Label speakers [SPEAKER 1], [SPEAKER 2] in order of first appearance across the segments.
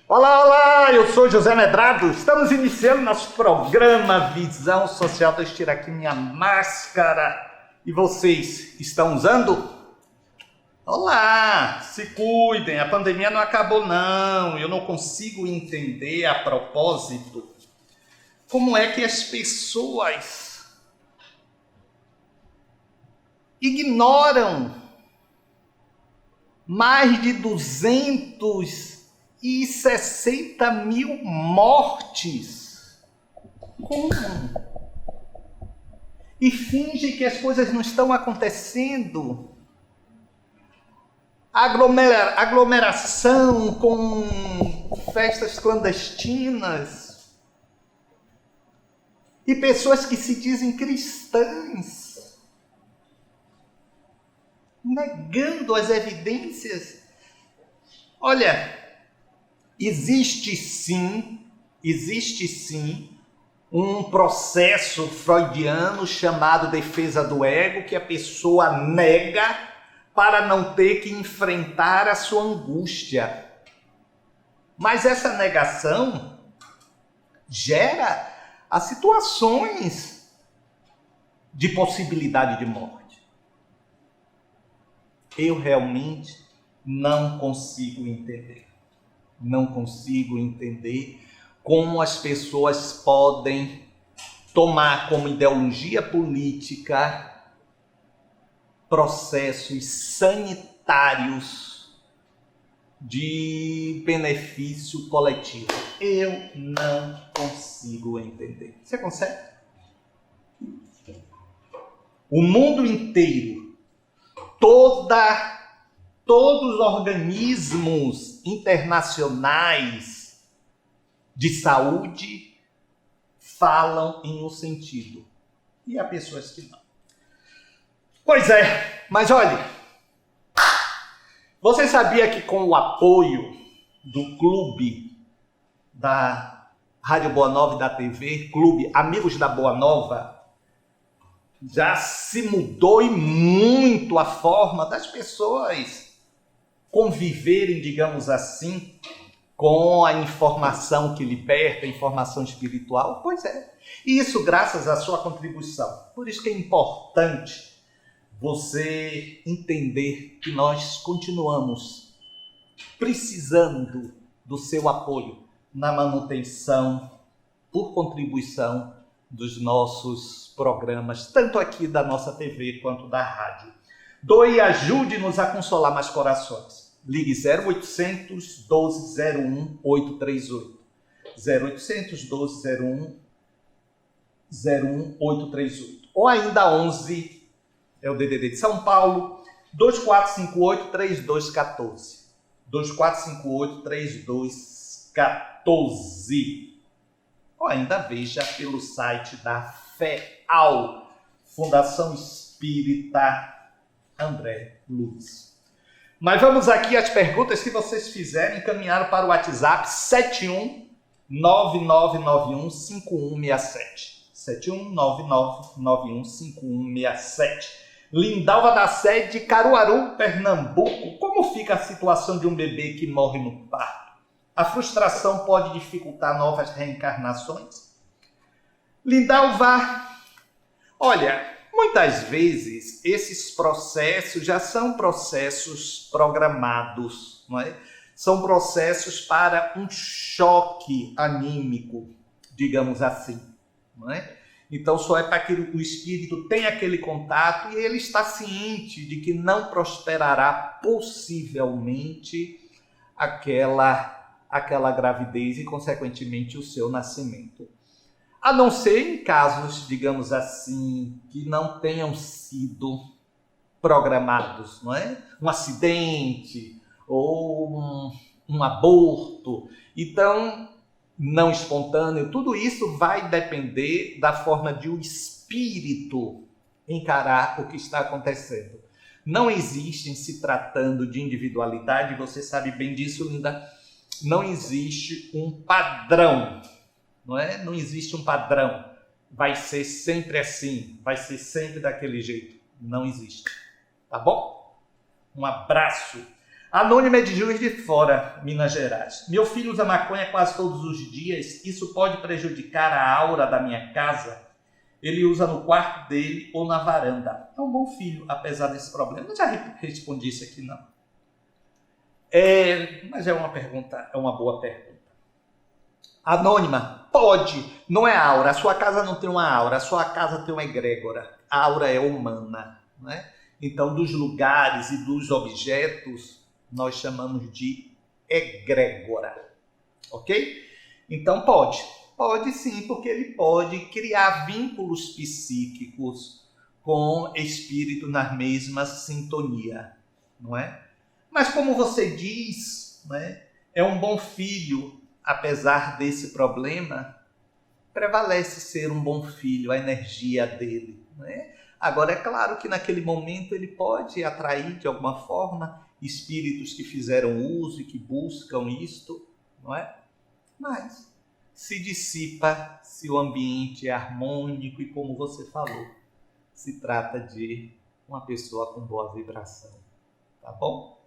[SPEAKER 1] Olá, olá! Eu sou José Medrado. Estamos iniciando nosso programa Visão Social. Deixa eu tirar aqui minha máscara. E vocês estão usando? Olá! Se cuidem, a pandemia não acabou não. Eu não consigo entender a propósito como é que as pessoas ignoram mais de 260 mil mortes. Como? E finge que as coisas não estão acontecendo. Aglomeração com festas clandestinas. E pessoas que se dizem cristãs, negando as evidências. Olha, existe sim um processo freudiano chamado defesa do ego, que a pessoa nega para não ter que enfrentar a sua angústia. Mas essa negação gera as situações de possibilidade de morte. Eu realmente não consigo entender. Não consigo entender como as pessoas podem tomar como ideologia política processos sanitários de benefício coletivo. Eu não consigo entender. Você consegue? O mundo inteiro, todos os organismos internacionais de saúde falam em um sentido. E há pessoas que não. Pois é, mas olha, você sabia que com o apoio do clube da Rádio Boa Nova e da TV, Clube Amigos da Boa Nova, já se mudou e muito a forma das pessoas conviverem, digamos assim, com a informação que liberta, a informação espiritual? Pois é. E isso graças à sua contribuição. Por isso que é importante você entender que nós continuamos precisando do seu apoio na manutenção, por contribuição dos nossos programas, tanto aqui da nossa TV quanto da rádio. Doe e ajude-nos a consolar mais corações. Ligue 0800 1201 838. 0800 1201 01838. Ou ainda 11, é o DDD de São Paulo, 2458-3214. 2458-3214. Ou ainda veja pelo site da FEAL, Fundação Espírita André Luiz. Mas vamos aqui às perguntas que vocês fizeram, encaminharam para o WhatsApp 7199915167. 7199915167. Lindalva da Sé, de Caruaru, Pernambuco. Como fica a situação de um bebê que morre no parto? A frustração pode dificultar novas reencarnações? Lindalva, olha, muitas vezes esses processos já são processos programados, não é? São processos para um choque anímico, digamos assim, não é? Então só é para que o espírito tenha aquele contato e ele está ciente de que não prosperará possivelmente aquela gravidez e consequentemente o seu nascimento. A não ser em casos, digamos assim, que não tenham sido programados, não é? Um acidente ou um aborto. Então, não espontâneo, tudo isso vai depender da forma de o espírito encarar o que está acontecendo. Não existe, em se tratando de individualidade, você sabe bem disso, Linda, não existe um padrão, não é? Não existe um padrão. Vai ser sempre assim, vai ser sempre daquele jeito. Não existe. Tá bom? Um abraço. Anônima é de Juiz de Fora, Minas Gerais. Meu filho usa maconha quase todos os dias. Isso pode prejudicar a aura da minha casa? Ele usa no quarto dele ou na varanda. É um bom filho, apesar desse problema. Eu já respondi isso aqui, não. Mas é uma boa pergunta. Anônima, pode. Não é aura. A sua casa não tem uma aura. A sua casa tem uma egrégora. A aura é humana, não é? Então, dos lugares e dos objetos, nós chamamos de egrégora. Ok? Então, pode. Pode sim, porque ele pode criar vínculos psíquicos com espírito na mesma sintonia, não é? Mas como você diz, né, é um bom filho, apesar desse problema, prevalece ser um bom filho, a energia dele, né? Agora, é claro que naquele momento ele pode atrair de alguma forma espíritos que fizeram uso e que buscam isto, não é? Mas se dissipa se o ambiente é harmônico e, como você falou, se trata de uma pessoa com boa vibração. Tá bom?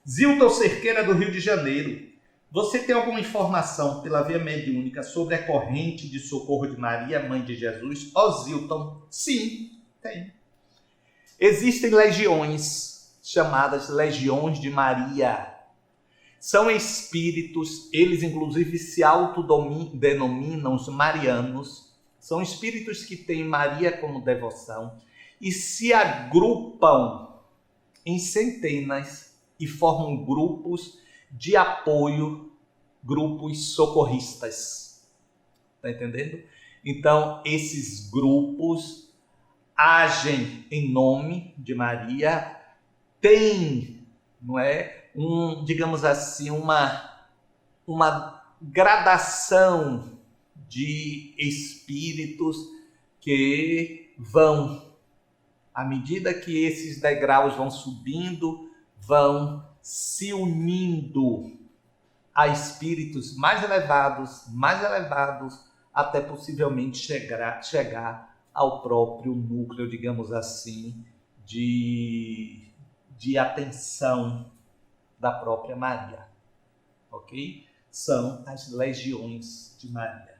[SPEAKER 1] Zilton Cerqueira, do Rio de Janeiro. Você tem alguma informação pela via mediúnica sobre a corrente de socorro de Maria, Mãe de Jesus? Zilton, sim, tem. Existem legiões chamadas Legiões de Maria. São espíritos, eles inclusive se autodenominam os marianos, são espíritos que têm Maria como devoção e se agrupam em centenas e formam grupos de apoio, grupos socorristas. Está entendendo? Então, esses grupos agem em nome de Maria, têm, não é? Digamos assim, uma gradação de espíritos que vão, à medida que esses degraus vão subindo, vão se unindo a espíritos mais elevados, até possivelmente chegar ao próprio núcleo, digamos assim, de atenção da própria Maria, ok? São as legiões de Maria.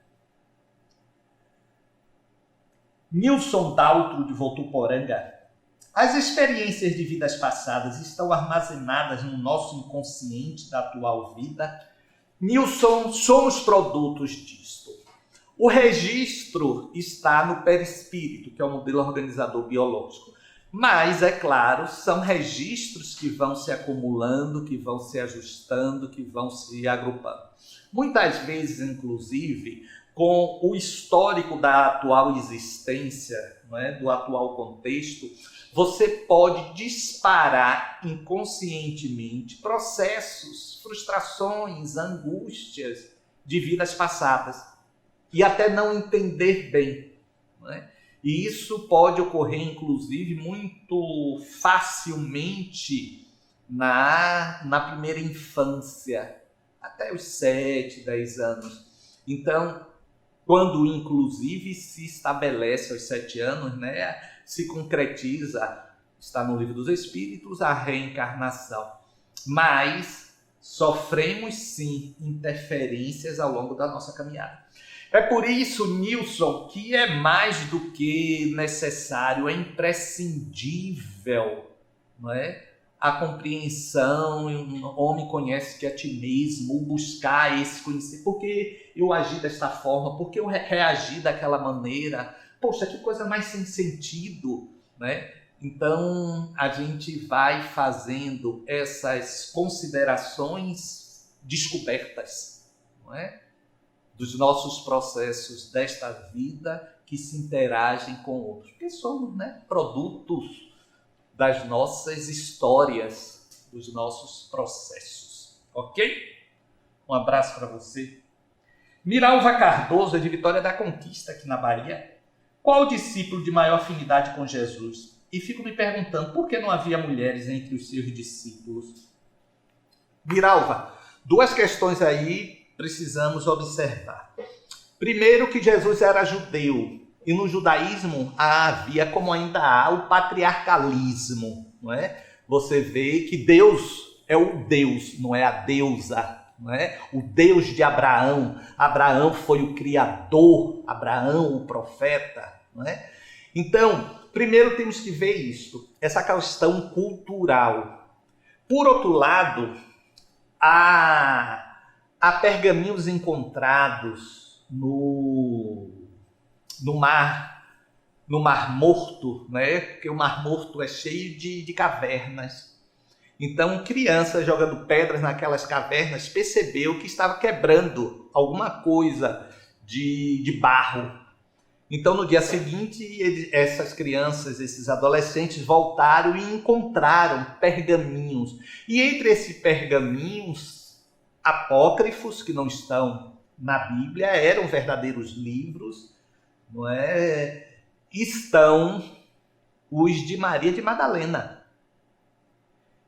[SPEAKER 1] Nilson Daltro, de Votuporanga. As experiências de vidas passadas estão armazenadas no nosso inconsciente da atual vida? Nilson, somos produtos disto. O registro está no perispírito, que é o modelo organizador biológico. Mas, é claro, são registros que vão se acumulando, que vão se ajustando, que vão se agrupando. Muitas vezes, inclusive, com o histórico da atual existência, não é? Do atual contexto, você pode disparar inconscientemente processos, frustrações, angústias de vidas passadas e até não entender bem, não é? E isso pode ocorrer, inclusive, muito facilmente na primeira infância, até os 7, 10 anos. Então, quando, inclusive, se estabelece aos 7 anos, né, se concretiza, está no Livro dos Espíritos, a reencarnação. Mas sofremos, sim, interferências ao longo da nossa caminhada. É por isso, Nilson, que é mais do que necessário, é imprescindível, não é? A compreensão, o homem conhece que a ti mesmo, buscar esse conhecer. Por que eu agi desta forma? Por que eu reagi daquela maneira? Poxa, que coisa mais sem sentido, né? Então, a gente vai fazendo essas considerações descobertas, não é? Dos nossos processos desta vida que se interagem com outros. Porque somos, né, produtos das nossas histórias, dos nossos processos. Ok? Um abraço para você. Miralva Cardoso, é de Vitória da Conquista, aqui na Bahia. Qual o discípulo de maior afinidade com Jesus? E fico me perguntando, por que não havia mulheres entre os seus discípulos? Miralva, duas questões aí precisamos observar. Primeiro, que Jesus era judeu, e no judaísmo havia, como ainda há, o patriarcalismo, não é? Você vê que Deus é o Deus, não é a deusa, não é? O Deus de Abraão. Abraão foi o criador, Abraão o profeta, não é? Então, primeiro temos que ver isso, essa questão cultural. Por outro lado, há pergaminhos encontrados no Mar Morto, né? Porque o Mar Morto é cheio de cavernas. Então, criança jogando pedras naquelas cavernas percebeu que estava quebrando alguma coisa de barro. Então, no dia seguinte, essas crianças, esses adolescentes voltaram e encontraram pergaminhos. E entre esses pergaminhos apócrifos, que não estão na Bíblia, eram verdadeiros livros, não é? Estão os de Maria de Madalena.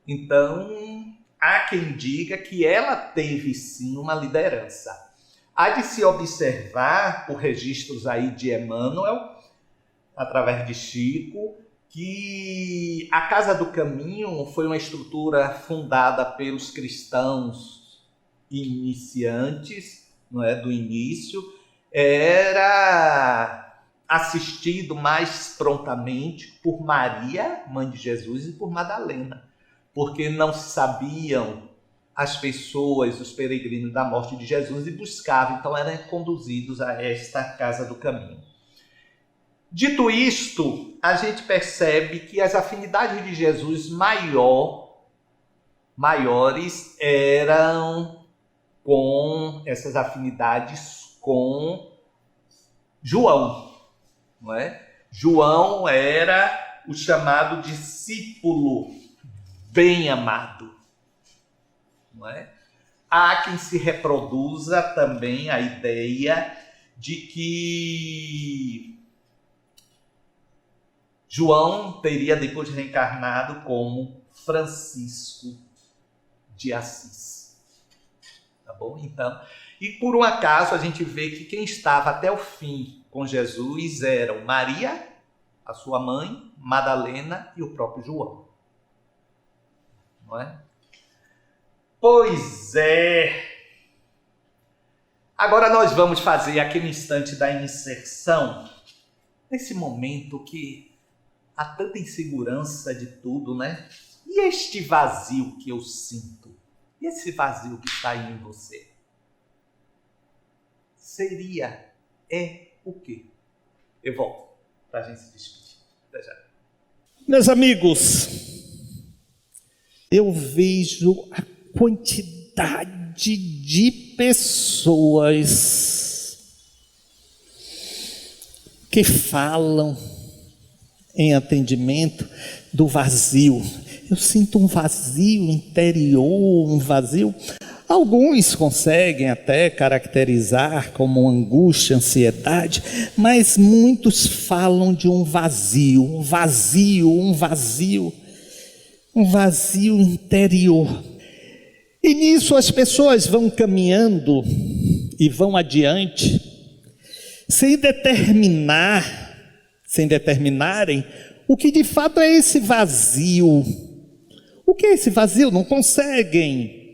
[SPEAKER 1] Então, há quem diga que ela teve sim uma liderança. Há de se observar, por registros aí de Emmanuel, através de Chico, que a Casa do Caminho foi uma estrutura fundada pelos cristãos iniciantes, não é, do início, era assistido mais prontamente por Maria, mãe de Jesus, e por Madalena, porque não sabiam as pessoas, os peregrinos da morte de Jesus, e buscavam, então eram conduzidos a esta Casa do Caminho. Dito isto, a gente percebe que as afinidades de Jesus maiores eram com essas afinidades com João, não é? João era o chamado discípulo bem amado, não é? Há quem se reproduza também a ideia de que João teria depois reencarnado como Francisco de Assis. Tá bom? Então, e por um acaso a gente vê que quem estava até o fim com Jesus eram Maria, a sua mãe, Madalena e o próprio João. Não é? Pois é. Agora nós vamos fazer aquele instante da inserção, nesse momento que há tanta insegurança de tudo, né? E este vazio que eu sinto? E esse vazio que está aí em você? É o quê? Eu volto para a gente se despedir. Até já.
[SPEAKER 2] Meus amigos, eu vejo a quantidade de pessoas que falam em atendimento do vazio. Eu sinto um vazio interior, um vazio. Alguns conseguem até caracterizar como angústia, ansiedade, mas muitos falam de um vazio interior. E nisso as pessoas vão caminhando e vão adiante, sem determinarem o que de fato é esse vazio. O que é esse vazio? Não conseguem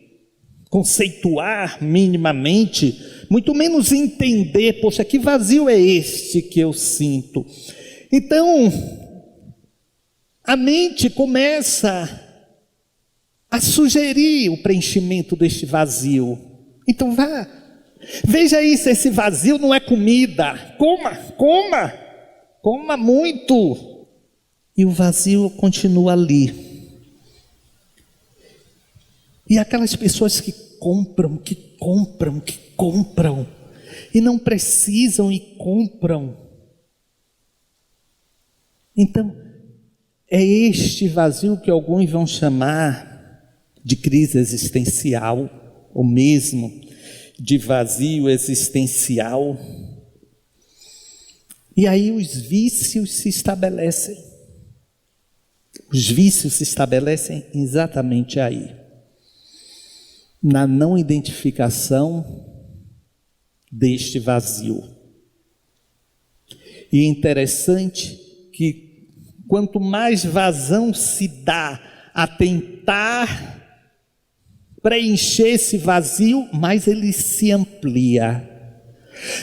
[SPEAKER 2] conceituar minimamente, muito menos entender, poxa, que vazio é este que eu sinto? Então, a mente começa a sugerir o preenchimento deste vazio. Então vá, veja isso, esse vazio não é comida, coma muito, e o vazio continua ali. E aquelas pessoas que compram, e não precisam e compram. Então, é este vazio que alguns vão chamar de crise existencial, ou mesmo de vazio existencial. E aí os vícios se estabelecem. Os vícios se estabelecem exatamente aí, na não identificação deste vazio. E é interessante que quanto mais vazão se dá a tentar preencher esse vazio, mais ele se amplia,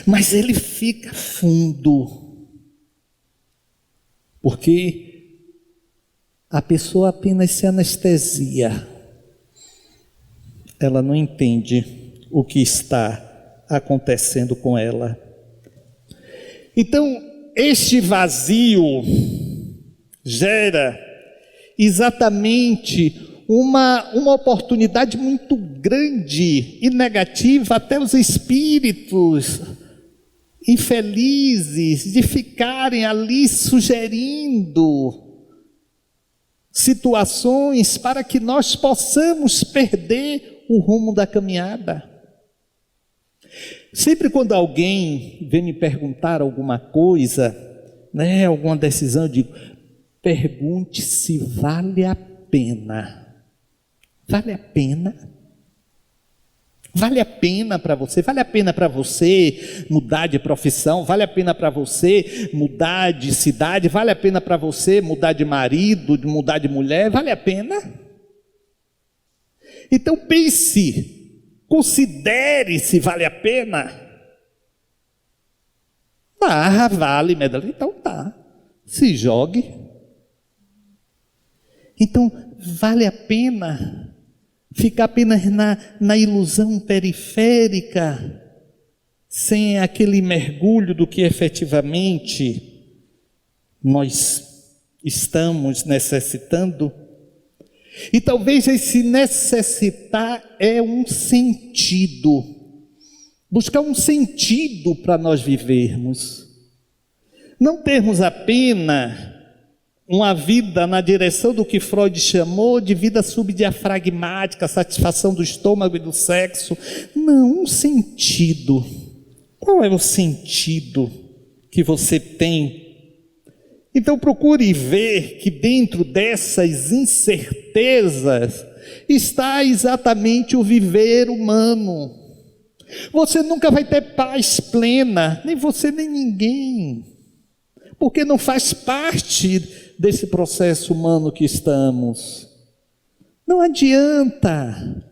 [SPEAKER 2] mas ele fica fundo, porque a pessoa apenas se anestesia, ela não entende o que está acontecendo com ela. Então, este vazio gera exatamente uma oportunidade muito grande e negativa até os espíritos infelizes de ficarem ali sugerindo situações para que nós possamos perder o rumo da caminhada. Sempre quando alguém vem me perguntar alguma coisa, alguma decisão, eu digo, pergunte se vale a pena. Vale a pena? Vale a pena para você? Vale a pena para você mudar de profissão? Vale a pena para você mudar de cidade? Vale a pena para você mudar de marido, mudar de mulher? Vale a pena? Então pense, considere se vale a pena. Vale, medalha. Então tá, se jogue. Então vale a pena ficar apenas na ilusão periférica, sem aquele mergulho do que efetivamente nós estamos necessitando? E talvez esse necessitar é um sentido, buscar um sentido para nós vivermos, não termos apenas uma vida na direção do que Freud chamou de vida subdiafragmática, satisfação do estômago e do sexo. Não, um sentido. Qual é o sentido que você tem? Então procure ver que dentro dessas incertezas está exatamente o viver humano. Você nunca vai ter paz plena, nem você nem ninguém, porque não faz parte desse processo humano que estamos. Não adianta.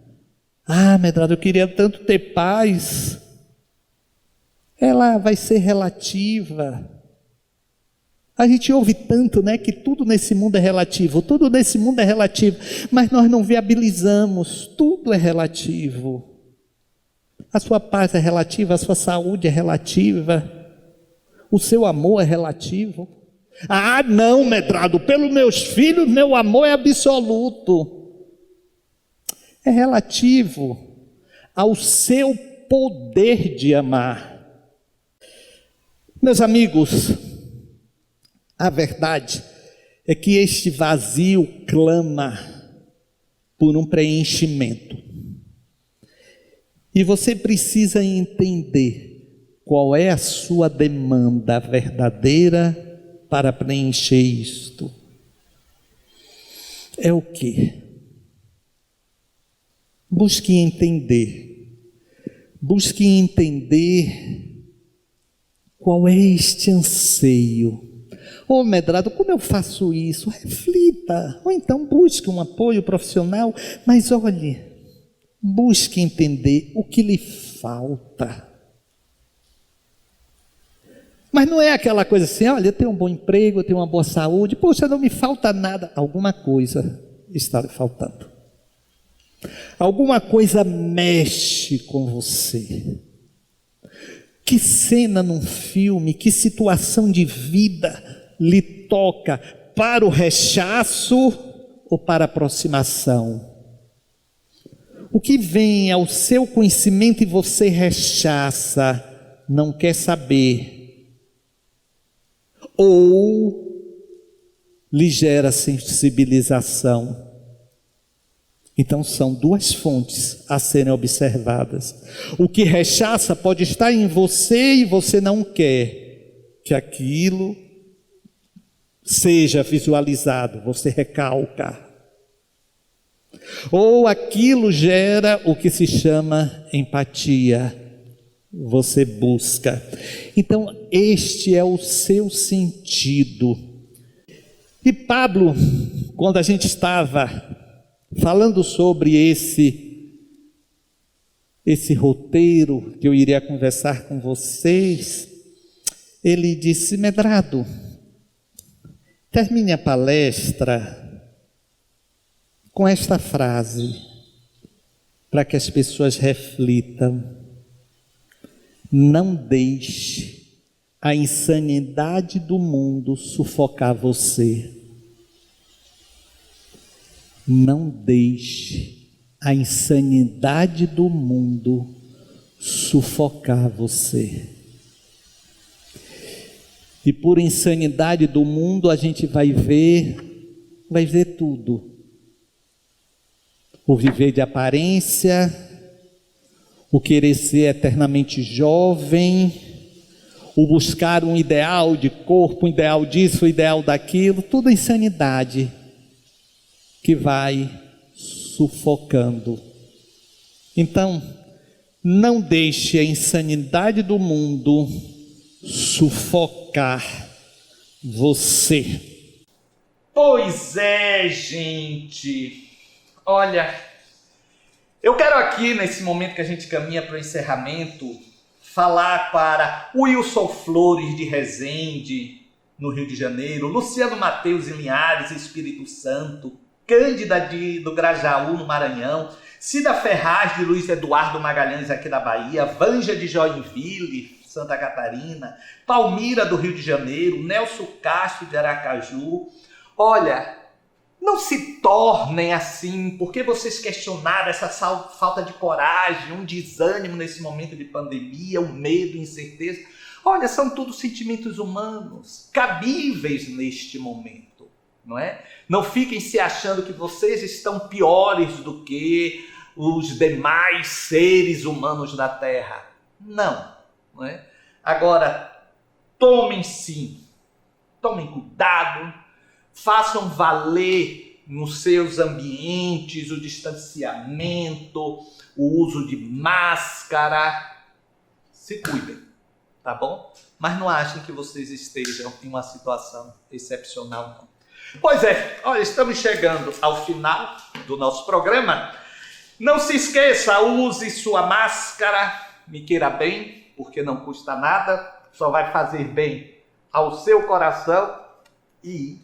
[SPEAKER 2] Medrado, eu queria tanto ter paz. Ela vai ser relativa. A gente ouve tanto, que tudo nesse mundo é relativo, tudo nesse mundo é relativo, mas nós não viabilizamos, tudo é relativo. A sua paz é relativa, a sua saúde é relativa, o seu amor é relativo. Não, medrado, pelos meus filhos, meu amor é absoluto. É relativo ao seu poder de amar. Meus amigos, a verdade é que este vazio clama por um preenchimento. E você precisa entender qual é a sua demanda verdadeira para preencher isto. É o quê? Busque entender qual é este anseio. Medrado, como eu faço isso? Reflita, ou então busque um apoio profissional, mas olhe, busque entender o que lhe falta. Mas não é aquela coisa assim, olha, eu tenho um bom emprego, eu tenho uma boa saúde, poxa, não me falta nada. Alguma coisa está lhe faltando. Alguma coisa mexe com você. Que cena num filme, que situação de vida lhe toca para o rechaço ou para a aproximação? O que vem ao seu conhecimento e você rechaça, não quer saber, ou lhe gera sensibilização, Então são duas fontes a serem observadas. O que rechaça pode estar em você e você não quer que aquilo seja visualizado, você recalca. Ou aquilo gera o que se chama empatia, você busca. Então este é o seu sentido. E Pablo, quando a gente estava falando sobre esse roteiro que eu iria conversar com vocês, ele disse: Medrado, termine a palestra com esta frase, para que as pessoas reflitam: não deixe a insanidade do mundo sufocar você. Não deixe a insanidade do mundo sufocar você. E por insanidade do mundo a gente vai ver tudo. O viver de aparência, o querer ser eternamente jovem, o buscar um ideal de corpo, um ideal disso, um ideal daquilo, tudo insanidade que vai sufocando. Então, não deixe a insanidade do mundo sufocar você.
[SPEAKER 1] Pois é, gente. Olha, eu quero aqui, nesse momento que a gente caminha para o encerramento, falar para Wilson Flores de Resende, no Rio de Janeiro, Luciano Mateus em Linhares, Espírito Santo, Cândida do Grajaú, no Maranhão, Cida Ferraz de Luiz Eduardo Magalhães, aqui da Bahia, Vanja de Joinville, Santa Catarina, Palmira do Rio de Janeiro, Nelson Castro de Aracaju. Olha, não se tornem assim, porque vocês questionaram essa falta de coragem, um desânimo nesse momento de pandemia, um medo, incerteza. Olha, são todos sentimentos humanos, cabíveis neste momento. Não é? Não fiquem se achando que vocês estão piores do que os demais seres humanos da Terra. Não, não é? Agora, tomem cuidado, façam valer nos seus ambientes o distanciamento, o uso de máscara. Se cuidem, tá bom? Mas não achem que vocês estejam em uma situação excepcional, não. Pois é, olha, estamos chegando ao final do nosso programa. Não se esqueça, use sua máscara, me queira bem, porque não custa nada, só vai fazer bem ao seu coração e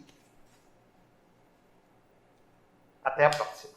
[SPEAKER 1] até a próxima.